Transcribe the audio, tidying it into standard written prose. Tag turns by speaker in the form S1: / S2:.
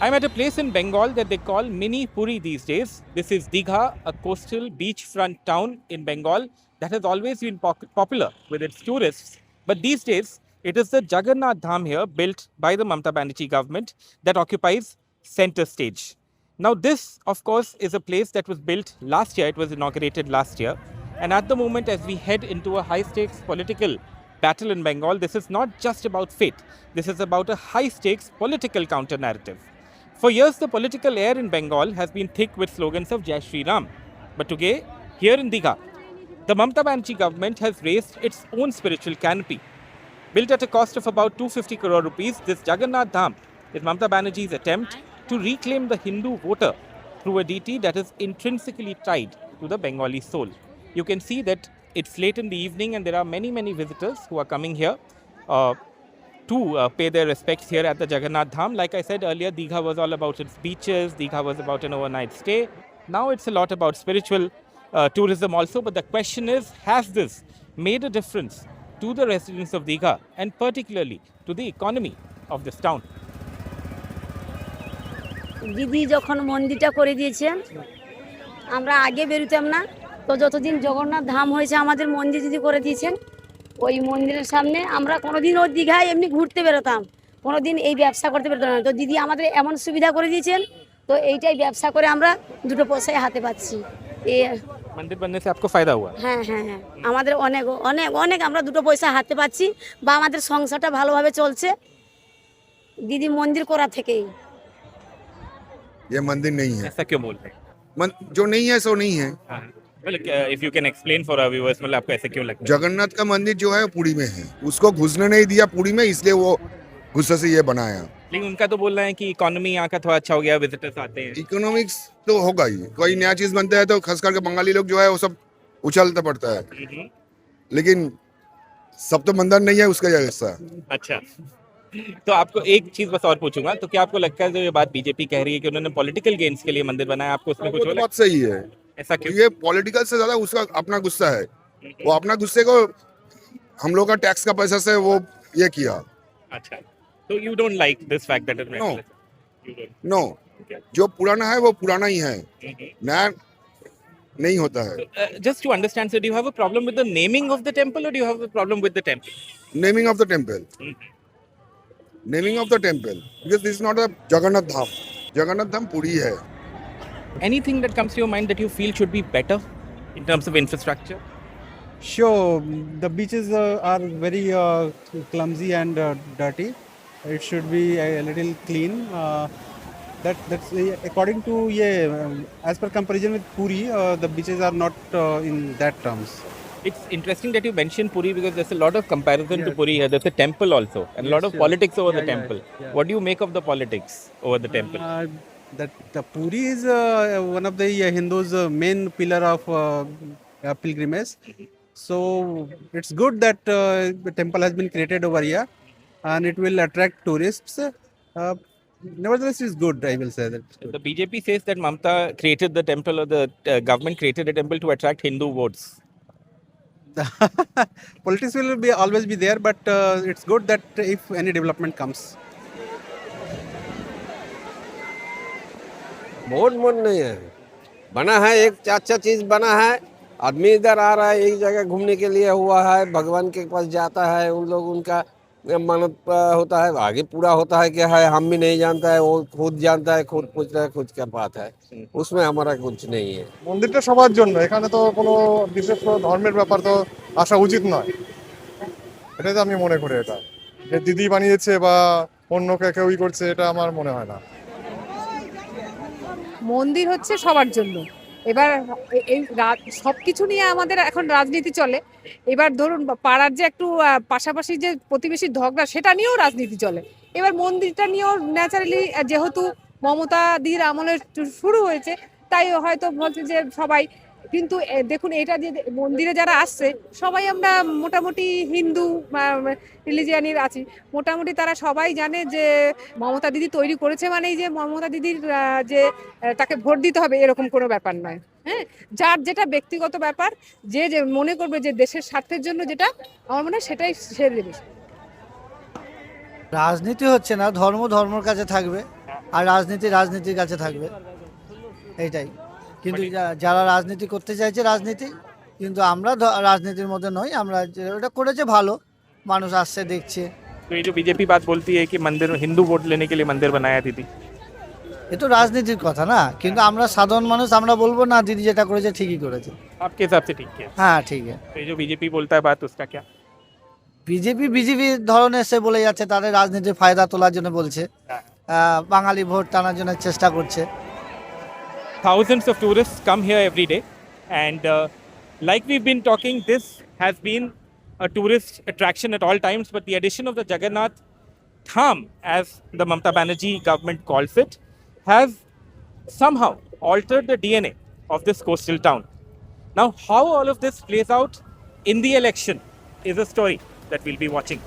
S1: I'm at a place in Bengal that they call Mini Puri these days. This is Digha, a coastal beachfront town in Bengal that has always been popular with its tourists. But these days, it is the Jagannath Dham here, built by the Mamata Banerjee government, that occupies center stage. Now, this, of course, is a place that was built last year. It was inaugurated last year. And at the moment, as we head into a high stakes political battle in Bengal, this is not just about fate. This is about a high stakes political counter narrative. For years, the political air in Bengal has been thick with slogans of Jai Shri Ram. But today, here in Digha, the Mamata Banerjee government has raised its own spiritual canopy. Built at a cost of about 250 crore rupees, this Jagannath Dham is Mamata Banerjee's attempt to reclaim the Hindu voter through a deity that is intrinsically tied to the Bengali soul. You can see that it's late in the evening and there are many visitors who are coming here to pay their respects here at the Jagannath Dham. Like I said earlier, Digha was all about its beaches, Digha was about an overnight stay. Now it's a lot about spiritual tourism also, but the question is, has this made a difference to the residents of Digha and particularly to the economy of this town?
S2: দিদি যখন মন্দিরটা করে দিয়েছেন আমরা আগে বেরোতাম না, তো যতদিন জগন্নাথ ধাম হয়েছে আমাদের মন্দির দিদি করে দিয়েছেন। ওই মন্দিরের সামনে আমরা কোনোদিন ওই দীঘায় এমনি ঘুরতে বেরোতাম, কোনোদিন এই ব্যবসা করতে বেরোতাম না। তো দিদি আমাদের এমন সুবিধা করে দিয়েছেন, তো এইটাই ব্যবসা করে আমরা দুটো পয়সায় হাতে পাচ্ছি। এই
S1: मंदिर बनने से आपको फायदा हुआ?
S2: হ্যাঁ হ্যাঁ হ্যাঁ, আমাদের অনেক অনেক অনেক আমরা দুটো পয়সা হাতে পাচ্ছি বা আমাদের সংসারটা ভালোভাবে চলছে দিদি মন্দির করা থেকেই।
S3: ये मंदिर नहीं है।
S1: ऐसा क्यों बोल रहे हैं?
S3: जो नहीं है सो नहीं है।
S1: If you can explain for our viewers, मतलब आपको ऐसे क्यों लगता है?
S3: जगन्नाथ का मंदिर जो है पुरी में है, उसको घुसने नहीं दिया पुरी में, इसलिए वो गुस्से से ये बनाया।
S1: लेकिन उनका तो बोल रहे हैं कि इकोनॉमी यहाँ का थोड़ा अच्छा हो गया, विजिटर्स आते हैं।
S3: इकोनॉमिक्स तो होगा ही, कोई नया चीज बनता है तो खास करके बंगाली लोग जो है वो सब उछलता पड़ता है, लेकिन सब तो मंदिर नहीं है उसका जैसा।
S1: अच्छा, तो आपको एक चीज बस और पूछूंगा, तो क्या आपको लगता है जो ये बात बीजेपी कह रही है कि उन्होंने पॉलिटिकल गेन्स के लिए मंदिर बनाया, आपको उसमें कुछ
S3: वो तो
S1: लगा?
S3: बात सही है,
S1: ऐसा क्यों?
S3: ये पॉलिटिकल से ज्यादा उसका अपना गुस्सा है। वो अपना गुस्से को हम लोग का टैक्स का पैसा से वो ये किया।
S1: अच्छा, तो you don't like this fact that it
S3: No. No, जो पुराना है वो पुराना ही है, नया नहीं होता है।
S1: Just to understand, so do you have a problem with the naming of the temple or do you have a problem with the temple?
S3: Naming of the temple, naming of the temple, because this is not a Jagannath Dham. Jagannath Dham Puri है।
S1: Anything that comes to your mind that you feel should be better in terms of infrastructure?
S4: Sure, the beaches are very clumsy and dirty. It should be a little clean. That's according to as per comparison with Puri, the beaches are not in that terms.
S1: It's interesting that you mentioned Puri because there's a lot of comparison to Puri here. There's a temple also and a lot of
S4: Yes,
S1: politics over the
S4: yeah,
S1: temple.
S4: yeah.
S1: What do you make of the politics over the temple?
S4: That the Puri is one of the Hindus' main pillar of pilgrimage. So it's good that the temple has been created over here, and it will attract tourists. Nevertheless, it's good. I will say that.
S1: The BJP says that Mamata created the temple, or the government created a temple to attract Hindu votes.
S4: Politics will be always be there, but it's good that if any development comes.
S5: बहुत मन नहीं है, बना है एक अच्छा चीज बना है। आदमी इधर आ रहा है, एक जगह घूमने के लिए हुआ है, भगवान के पास जाता है, उन लोग उनका मानत होता है, आगे पूरा होता है क्या है हम भी नहीं जानता है, वो खुद जानता है, खुद पूछ रहा है, खुद क्या बात है, उसमें हमारा कुछ नहीं है।
S6: মন্দিরটা সবার জন্য, এখানে তো কোনো বিশেষ কোনো ধর্মের ব্যাপার তো আসা উচিত নয়, এটাই তো আমি মনে করি। এটা যে দিদি বানিয়েছে বা অন্য কেউই করছে, এটা আমার মনে হয় না।
S7: মন্দির হচ্ছে সবার জন্য। এবার এই সব কিছু নিয়ে আমাদের এখন রাজনীতি চলে। এবার ধরুন পাড়ার যে একটু পাশাপাশি যে প্রতিবেশী ঝগড়া, সেটা নিয়েও রাজনীতি চলে। এবার মন্দিরটা নিয়েও ন্যাচারালি, যেহেতু মমতা দির আমলে শুরু হয়েছে, তাই হয়তো বলছে যে সবাই, কিন্তু দেখুন এটা যে মন্দিরে যারা আসছে সবাই আমরা মোটামুটি হিন্দু রিলিজিয়ানের আছি, মোটামুটি তারা সবাই জানে যে মমতা দিদি তৈরি করেছে মানেই যে মমতা দিদির যে তাকে ভোট দিতে হবে এরকম কোনো ব্যাপার নয়। হ্যাঁ, যার যেটা ব্যক্তিগত ব্যাপার, যে যে মনে করবে যে দেশের স্বার্থের জন্য যেটা আমার মনে হয় সেটাই সে দেবে।
S8: রাজনীতি হচ্ছে না, ধর্মের কাছে থাকবে। আর রাজনীতি রাজনীতির কাছে থাকবে, এইটাই। কিন্তু যারা রাজনীতি করতে চাইছে রাজনীতি, কিন্তু আমরা রাজনীতির মধ্যে নই, আমরা ওটা করেছে ভালো, মানুষ আসছে দেখছে।
S1: तो ये जो बीजेपी बात बोलती है कि मंदिर में हिंदू वोट लेने के लिए मंदिर बनाया दीदी,
S8: এ তো রাজনীতির কথা না, কিন্তু আমরা সাধারণ মানুষ, আমরা বলবো না দিদি যেটা করেছে ঠিকই করেছে।
S1: आपके हिसाब से ठीक है?
S8: হ্যাঁ ঠিক আছে।
S1: तो ये जो बीजेपी बोलता है बात, उसका क्या?
S8: বিজেপি ধরনের সে বলে যাচ্ছে, তাদের রাজনীতির ফায়দা তোলার জন্য বলছে, বাঙালি ভোট টানার জন্য চেষ্টা করছে।
S1: Thousands of tourists come here every day, and like we've been talking, this has been a tourist attraction at all times, but the addition of the Jagannath Dham, as the Mamata Banerjee government calls it, has somehow altered the DNA of this coastal town. Now, how all of this plays out in the election is a story that we'll be watching.